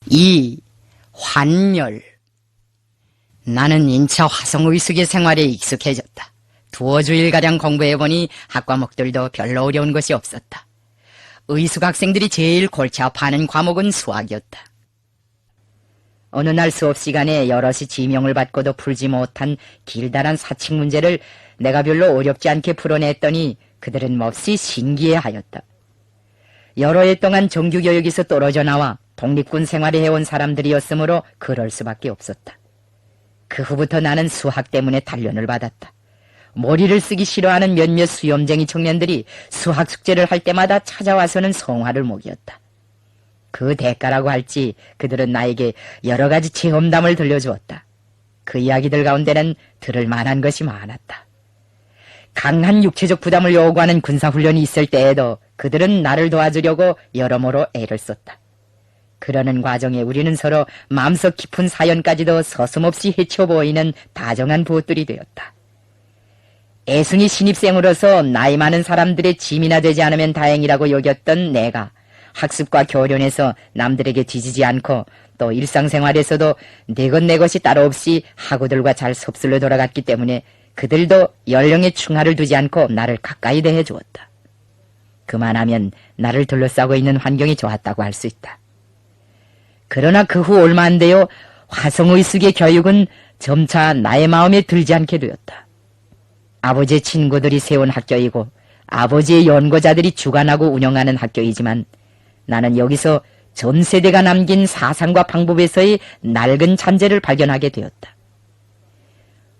2. 환멸. 나는 인차 화성의숙의 생활에 익숙해졌다. 두어 주일가량 공부해보니 학과목들도 별로 어려운 것이 없었다. 의숙 학생들이 제일 골치 아파하는 과목은 수학이었다. 어느 날 수업 시간에 여럿이 지명을 받고도 풀지 못한 길다란 사칙 문제를 내가 별로 어렵지 않게 풀어냈더니 그들은 몹시 신기해하였다. 여러 해 동안 정규교육에서 떨어져 나와 독립군 생활을 해온 사람들이었으므로 그럴 수밖에 없었다. 그 후부터 나는 수학 때문에 단련을 받았다. 머리를 쓰기 싫어하는 몇몇 수염쟁이 청년들이 수학 숙제를 할 때마다 찾아와서는 성화를 먹였다. 그 대가라고 할지 그들은 나에게 여러 가지 체험담을 들려주었다. 그 이야기들 가운데는 들을 만한 것이 많았다. 강한 육체적 부담을 요구하는 군사훈련이 있을 때에도 그들은 나를 도와주려고 여러모로 애를 썼다. 그러는 과정에 우리는 서로 마음속 깊은 사연까지도 서슴없이 헤쳐 보이는 다정한 부부들이 되었다. 애순이 신입생으로서 나이 많은 사람들의 짐이나 되지 않으면 다행이라고 여겼던 내가 학습과 교련에서 남들에게 뒤지지 않고 또 일상생활에서도 내 것 내 것이 따로 없이 학우들과 잘 섭술로 돌아갔기 때문에 그들도 연령에 충하를 두지 않고 나를 가까이 대해 주었다. 그만하면 나를 둘러싸고 있는 환경이 좋았다고 할 수 있다. 그러나 그 후 얼마 안 되어 화성의숙의 교육은 점차 나의 마음에 들지 않게 되었다. 아버지의 친구들이 세운 학교이고 아버지의 연구자들이 주관하고 운영하는 학교이지만 나는 여기서 전 세대가 남긴 사상과 방법에서의 낡은 잔재를 발견하게 되었다.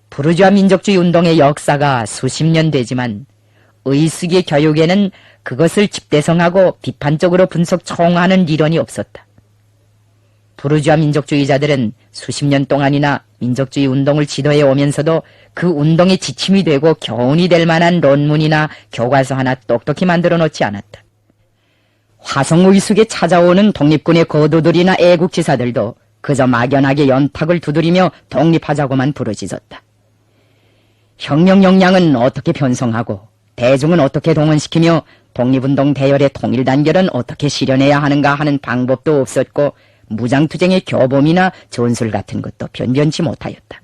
부르주아 민족주의 운동의 역사가 수십 년 되지만 의숙의 교육에는 그것을 집대성하고 비판적으로 분석 총화하는 리론이 없었다. 부르주아 민족주의자들은 수십 년 동안이나 민족주의 운동을 지도해 오면서도 그 운동의 지침이 되고 교훈이 될 만한論문이나 교과서 하나 똑똑히 만들어 놓지 않았다. 화성의숙에 찾아오는 독립군의 거두들이나 애국지사들도 그저 막연하게 연탁을 두드리며 독립하자고만 부르짖었다. 혁명 역량은 어떻게 편성하고 대중은 어떻게 동원시키며 독립운동 대열의 통일단결은 어떻게 실현해야 하는가 하는 방법도 없었고 무장투쟁의 교범이나 전술 같은 것도 변변치 못하였다.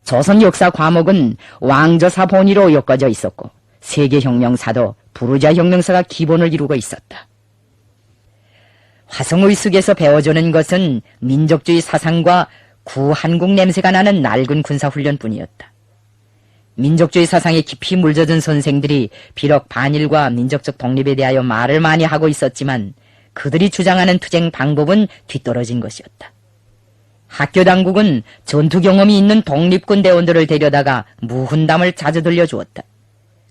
조선 역사 과목은 왕저사 본위로 엮어져 있었고 세계혁명사도 부르주아 혁명사가 기본을 이루고 있었다. 화성의숙에서 배워주는 것은 민족주의 사상과 구한국 냄새가 나는 낡은 군사훈련뿐이었다. 민족주의 사상에 깊이 물젖은 선생들이 비록 반일과 민족적 독립에 대하여 말을 많이 하고 있었지만 그들이 주장하는 투쟁 방법은 뒤떨어진 것이었다. 학교 당국은 전투 경험이 있는 독립군 대원들을 데려다가 무훈담을 자주 들려주었다.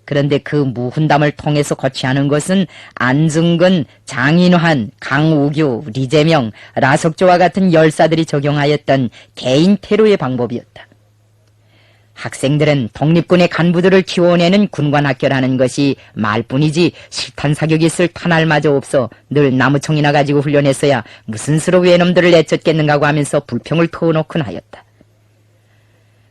그런데 그 무훈담을 통해서 거치하는 것은 안승근, 장인환, 강우규, 리재명, 라석조와 같은 열사들이 적용하였던 개인 테러의 방법이었다. 학생들은 독립군의 간부들을 키워내는 군관학교라는 것이 말뿐이지 실탄 사격이 쓸 탄알마저 없어 늘 나무총이나 가지고 훈련했어야 무슨 수로 외놈들을 내쫓겠는가고 하면서 불평을 터놓곤 하였다.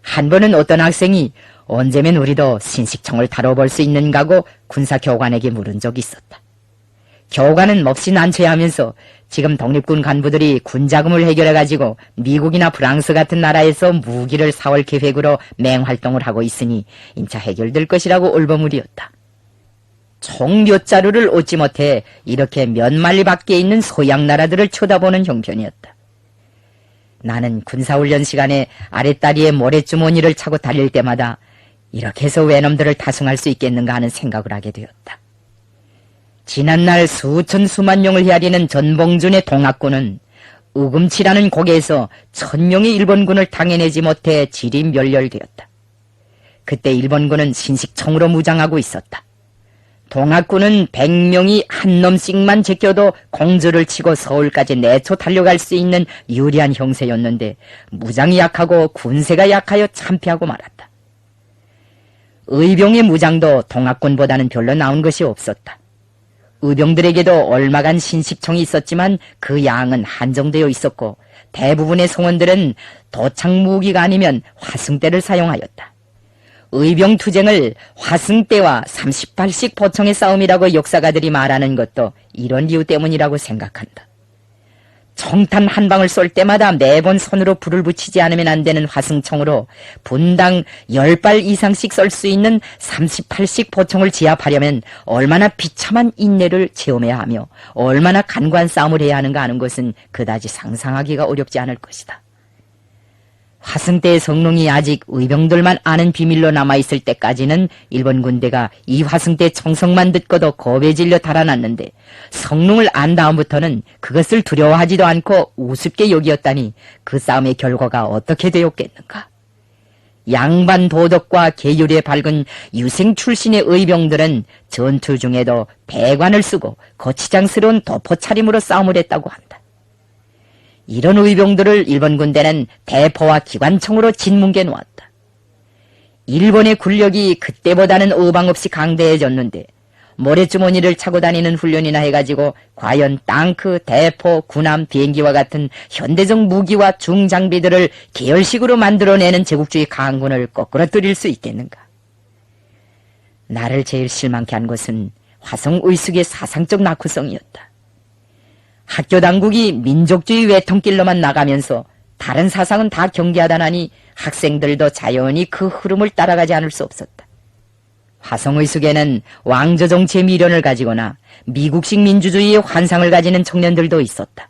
한 번은 어떤 학생이 언제면 우리도 신식총을 다뤄볼 수 있는가고 군사교관에게 물은 적이 있었다. 교관은 몹시 난처해하면서 지금 독립군 간부들이 군자금을 해결해가지고 미국이나 프랑스 같은 나라에서 무기를 사올 계획으로 맹활동을 하고 있으니 인차 해결될 것이라고 울버무리었다. 총 몇 자루를 얻지 못해 이렇게 몇 마리 밖에 있는 소양 나라들을 쳐다보는 형편이었다. 나는 군사훈련 시간에 아랫다리에 모래주머니를 차고 달릴 때마다 이렇게 해서 외놈들을 타승할 수 있겠는가 하는 생각을 하게 되었다. 지난날 수천 수만명을 헤아리는 전봉준의 동학군은 우금치라는 곡에서 1000명의 일본군을 당해내지 못해 질이 멸렬되었다. 그때 일본군은 신식총으로 무장하고 있었다. 동학군은 100명이 한 놈씩만 제껴도 공주를 치고 서울까지 내초 달려갈 수 있는 유리한 형세였는데 무장이 약하고 군세가 약하여 참패하고 말았다. 의병의 무장도 동학군보다는 별로 나은 것이 없었다. 의병들에게도 얼마간 신식총이 있었지만 그 양은 한정되어 있었고 대부분의 성원들은 도착 무기가 아니면 화승대를 사용하였다. 의병 투쟁을 화승대와 38식 보청의 싸움이라고 역사가들이 말하는 것도 이런 이유 때문이라고 생각한다. 청탄 한 방을 쏠 때마다 매번 손으로 불을 붙이지 않으면 안 되는 화승총으로 분당 10발 이상씩 쏠 수 있는 38식 보총을 지압하려면 얼마나 비참한 인내를 체험해야 하며 얼마나 간과한 싸움을 해야 하는가 하는 것은 그다지 상상하기가 어렵지 않을 것이다. 화승대의 성능이 아직 의병들만 아는 비밀로 남아있을 때까지는 일본 군대가 이 화승대 총성만 듣고도 겁에 질려 달아났는데 성능을 안 다음부터는 그것을 두려워하지도 않고 우습게 여기었다니 그 싸움의 결과가 어떻게 되었겠는가. 양반 도덕과 계율에 밝은 유생 출신의 의병들은 전투 중에도 배관을 쓰고 거치장스러운 도포 차림으로 싸움을 했다고 한다. 이런 의병들을 일본 군대는 대포와 기관총으로 짓뭉개 놓았다. 일본의 군력이 그때보다는 어방없이 강대해졌는데 모래주머니를 차고 다니는 훈련이나 해가지고 과연 땅크, 대포, 군함, 비행기와 같은 현대적 무기와 중장비들을 계열식으로 만들어내는 제국주의 강군을 거꾸러뜨릴 수 있겠는가? 나를 제일 실망케 한 것은 화성의숙의 사상적 낙후성이었다. 학교 당국이 민족주의 외통길로만 나가면서 다른 사상은 다 경계하다나니 학생들도 자연히 그 흐름을 따라가지 않을 수 없었다. 화성의숙에는 왕조 정치의 미련을 가지거나 미국식 민주주의의 환상을 가지는 청년들도 있었다.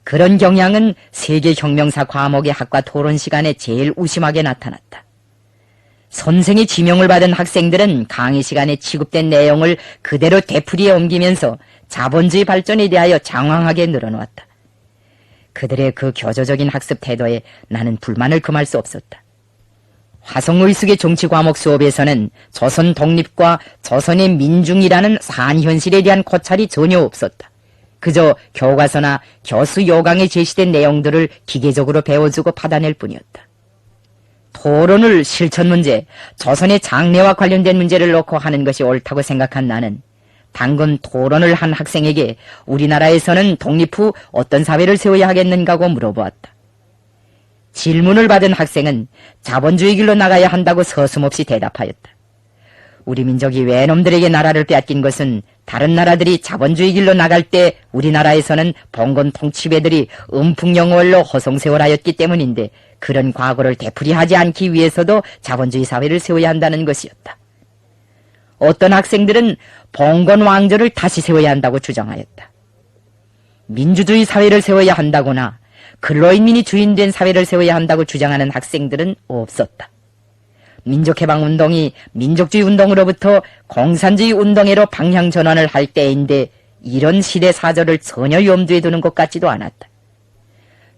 그런 경향은 세계혁명사 과목의 학과 토론 시간에 제일 우심하게 나타났다. 선생의 지명을 받은 학생들은 강의 시간에 취급된 내용을 그대로 되풀이에 옮기면서 자본주의 발전에 대하여 장황하게 늘어놓았다. 그들의 그 교조적인 학습 태도에 나는 불만을 금할 수 없었다. 화성의숙의 정치 과목 수업에서는 조선 독립과 조선의 민중이라는 사안현실에 대한 고찰이 전혀 없었다. 그저 교과서나 교수 요강에 제시된 내용들을 기계적으로 배워주고 받아낼 뿐이었다. 토론을 실천 문제, 조선의 장래와 관련된 문제를 놓고 하는 것이 옳다고 생각한 나는 방금 토론을 한 학생에게 우리나라에서는 독립 후 어떤 사회를 세워야 하겠는가고 물어보았다. 질문을 받은 학생은 자본주의 길로 나가야 한다고 서슴없이 대답하였다. 우리 민족이 외놈들에게 나라를 빼앗긴 것은 다른 나라들이 자본주의 길로 나갈 때 우리나라에서는 봉건 통치배들이 음풍영월로 허송세월하였기 때문인데 그런 과거를 되풀이하지 않기 위해서도 자본주의 사회를 세워야 한다는 것이었다. 어떤 학생들은 봉건 왕조를 다시 세워야 한다고 주장하였다. 민주주의 사회를 세워야 한다거나 근로인민이 주인된 사회를 세워야 한다고 주장하는 학생들은 없었다. 민족해방운동이 민족주의 운동으로부터 공산주의 운동회로 방향 전환을 할 때인데 이런 시대 사조를 전혀 염두에 두는 것 같지도 않았다.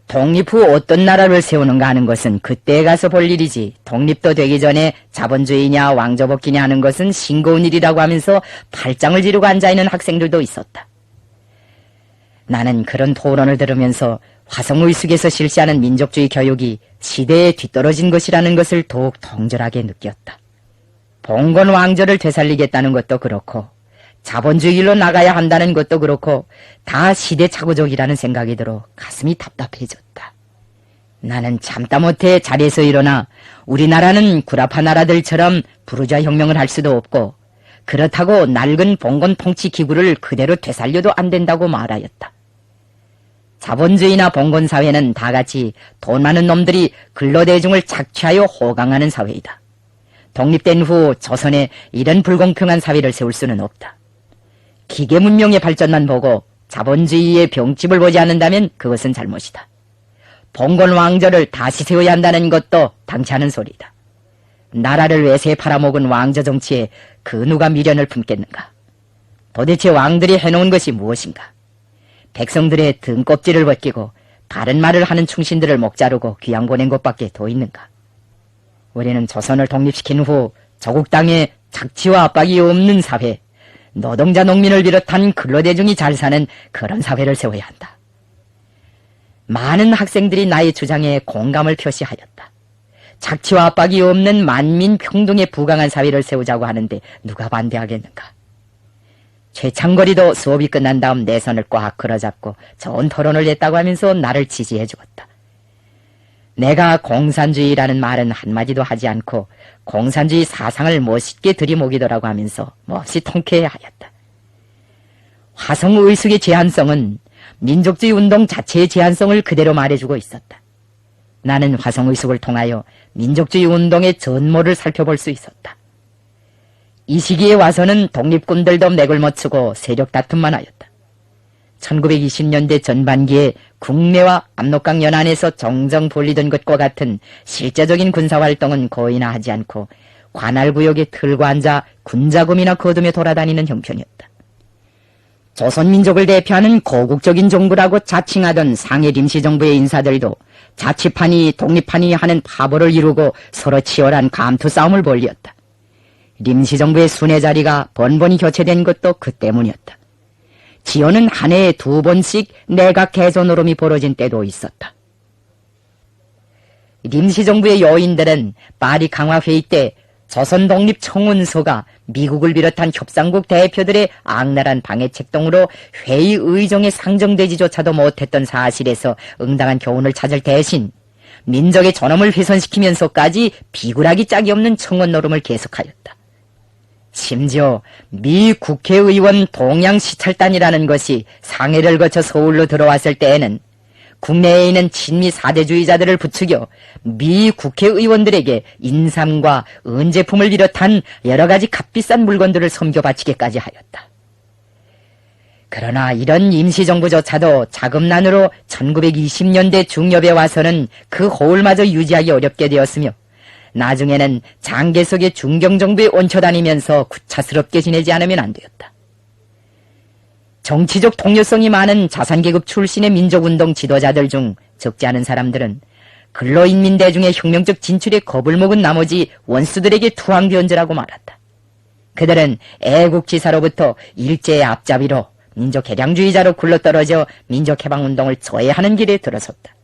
독립 후 어떤 나라를 세우는가 하는 것은 그때에 가서 볼 일이지 독립도 되기 전에 자본주의냐 왕조복귀냐 하는 것은 싱거운 일이라고 하면서 팔짱을 지르고 앉아있는 학생들도 있었다. 나는 그런 토론을 들으면서 화성의숙에서 실시하는 민족주의 교육이 시대에 뒤떨어진 것이라는 것을 더욱 통절하게 느꼈다. 봉건 왕조를 되살리겠다는 것도 그렇고 자본주의 길로 나가야 한다는 것도 그렇고 다 시대착오적이라는 생각이 들어 가슴이 답답해졌다. 나는 참다 못해 자리에서 일어나 우리나라는 구라파 나라들처럼 부르주아 혁명을 할 수도 없고 그렇다고 낡은 봉건 통치 기구를 그대로 되살려도 안 된다고 말하였다. 자본주의나 봉건사회는 다같이 돈 많은 놈들이 근로대중을 착취하여 호강하는 사회이다. 독립된 후 조선에 이런 불공평한 사회를 세울 수는 없다. 기계문명의 발전만 보고 자본주의의 병집을 보지 않는다면 그것은 잘못이다. 봉건 왕조를 다시 세워야 한다는 것도 당치 않은 소리다. 나라를 외세에 팔아먹은 왕조 정치에 그 누가 미련을 품겠는가? 도대체 왕들이 해놓은 것이 무엇인가? 백성들의 등껍질을 벗기고 바른 말을 하는 충신들을 목자르고 귀양 보낸 것밖에 더 있는가? 우리는 조선을 독립시킨 후 조국 땅에 착취와 압박이 없는 사회, 노동자 농민을 비롯한 근로대중이 잘 사는 그런 사회를 세워야 한다. 많은 학생들이 나의 주장에 공감을 표시하였다. 착취와 압박이 없는 만민 평등에 부강한 사회를 세우자고 하는데 누가 반대하겠는가? 최창거리도 수업이 끝난 다음 내 손을 꽉 걸어잡고 좋은 토론을 했다고 하면서 나를 지지해 주었다. 내가 공산주의라는 말은 한마디도 하지 않고 공산주의 사상을 멋있게 들이먹이더라고 하면서 몹시 통쾌해하였다. 화성의숙의 제한성은 민족주의 운동 자체의 제한성을 그대로 말해주고 있었다. 나는 화성의숙을 통하여 민족주의 운동의 전모를 살펴볼 수 있었다. 이 시기에 와서는 독립군들도 맥을 못 추고 세력 다툼만 하였다. 1920년대 전반기에 국내와 압록강 연안에서 정정 벌리던 것과 같은 실제적인 군사활동은 거의나 하지 않고 관할구역에 틀고 앉아 군자금이나 거두며 돌아다니는 형편이었다. 조선민족을 대표하는 고국적인 정부라고 자칭하던 상해 임시정부의 인사들도 자치판이 독립판이 하는 파벌을 이루고 서로 치열한 감투 싸움을 벌였다. 임시정부의 순회 자리가 번번이 교체된 것도 그 때문이었다. 지어는 한 해에 2번씩 내각 개조 노름이 벌어진 때도 있었다. 임시정부의 요인들은 파리 강화회의 때 조선독립청운서가 미국을 비롯한 협상국 대표들의 악랄한 방해책동으로 회의 의정에 상정되지조차도 못했던 사실에서 응당한 교훈을 찾을 대신 민족의 존엄을 훼손시키면서까지 비굴하기 짝이 없는 청원 노름을 계속하였다. 심지어 미 국회의원 동양 시찰단이라는 것이 상해를 거쳐 서울로 들어왔을 때에는 국내에 있는 친미 사대주의자들을 부추겨 미 국회의원들에게 인삼과 은제품을 비롯한 여러 가지 값비싼 물건들을 섬겨바치게까지 하였다. 그러나 이런 임시정부조차도 자금난으로 1920년대 중엽에 와서는 그 호울마저 유지하기 어렵게 되었으며 나중에는 장개석의 중경정부에 얹혀 다니면서 구차스럽게 지내지 않으면 안 되었다. 정치적 통효성이 많은 자산계급 출신의 민족운동 지도자들 중 적지 않은 사람들은 근로인민대중의 혁명적 진출에 겁을 먹은 나머지 원수들에게 투항변절하고 말았다. 그들은 애국지사로부터 일제의 앞잡이로 민족개량주의자로 굴러떨어져 민족해방운동을 저해하는 길에 들어섰다.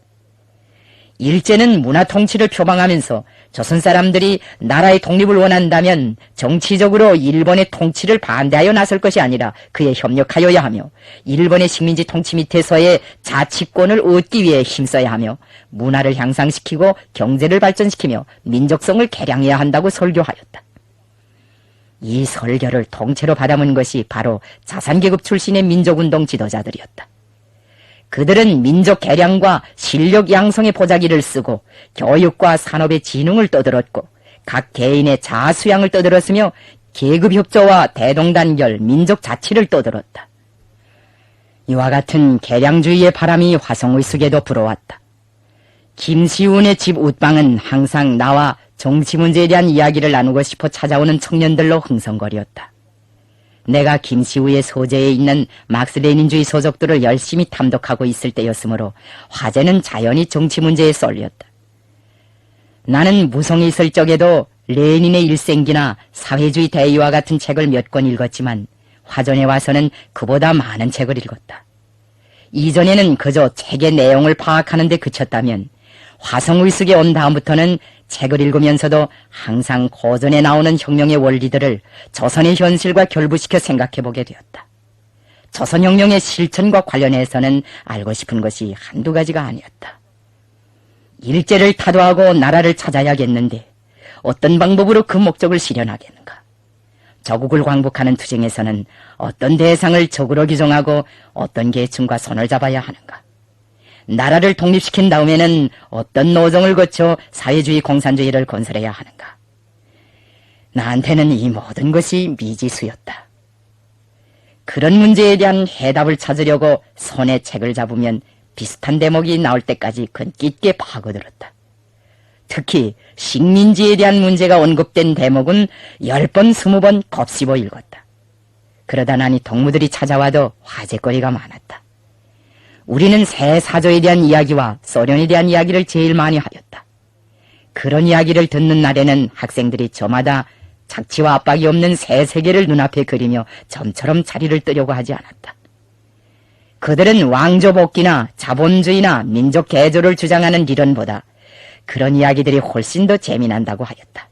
일제는 문화통치를 표방하면서 조선 사람들이 나라의 독립을 원한다면 정치적으로 일본의 통치를 반대하여 나설 것이 아니라 그에 협력하여야 하며 일본의 식민지 통치 밑에서의 자치권을 얻기 위해 힘써야 하며 문화를 향상시키고 경제를 발전시키며 민족성을 개량해야 한다고 설교하였다. 이 설교를 통째로 받아문 것이 바로 자산계급 출신의 민족운동 지도자들이었다. 그들은 민족 개량과 실력 양성의 보자기를 쓰고 교육과 산업의 진흥을 떠들었고 각 개인의 자아수양을 떠들었으며 계급협조와 대동단결, 민족 자치를 떠들었다. 이와 같은 개량주의의 바람이 화성의숙에도 불어왔다. 김시운의 집 웃방은 항상 나와 정치 문제에 대한 이야기를 나누고 싶어 찾아오는 청년들로 흥성거리었다. 내가 김시우의 소재에 있는 막스레닌주의 서적들을 열심히 탐독하고 있을 때였으므로 화제는 자연히 정치 문제에 쏠렸다. 나는 무성이 있을 적에도 레닌의 일생기나 사회주의 대의와 같은 책을 몇 권 읽었지만 화전에 와서는 그보다 많은 책을 읽었다. 이전에는 그저 책의 내용을 파악하는 데 그쳤다면 화성의숙에 온 다음부터는 책을 읽으면서도 항상 고전에 나오는 혁명의 원리들을 조선의 현실과 결부시켜 생각해보게 되었다. 조선혁명의 실천과 관련해서는 알고 싶은 것이 한두 가지가 아니었다. 일제를 타도하고 나라를 찾아야겠는데 어떤 방법으로 그 목적을 실현하겠는가? 조국을 광복하는 투쟁에서는 어떤 대상을 적으로 규정하고 어떤 계층과 손을 잡아야 하는가? 나라를 독립시킨 다음에는 어떤 노정을 거쳐 사회주의 공산주의를 건설해야 하는가? 나한테는 이 모든 것이 미지수였다. 그런 문제에 대한 해답을 찾으려고 손에 책을 잡으면 비슷한 대목이 나올 때까지 깊게 파고들었다. 특히 식민지에 대한 문제가 언급된 대목은 10번, 20번 곱씹어 읽었다. 그러다 나니 동무들이 찾아와도 화제거리가 많았다. 우리는 새 사조에 대한 이야기와 소련에 대한 이야기를 제일 많이 하였다. 그런 이야기를 듣는 날에는 학생들이 저마다 착취와 압박이 없는 새 세계를 눈앞에 그리며 점처럼 자리를 뜨려고 하지 않았다. 그들은 왕조복귀나 자본주의나 민족 개조를 주장하는理論보다 그런 이야기들이 훨씬 더 재미난다고 하였다.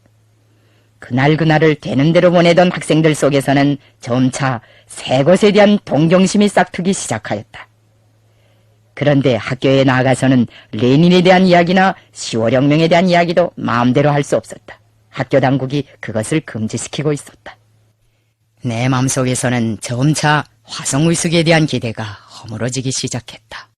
그날을 되는 대로 보내던 학생들 속에서는 점차 새 것에 대한 동경심이 싹트기 시작하였다. 그런데 학교에 나아가서는 레닌에 대한 이야기나 10월혁명에 대한 이야기도 마음대로 할 수 없었다. 학교 당국이 그것을 금지시키고 있었다. 내 마음속에서는 점차 화성의숙에 대한 기대가 허물어지기 시작했다.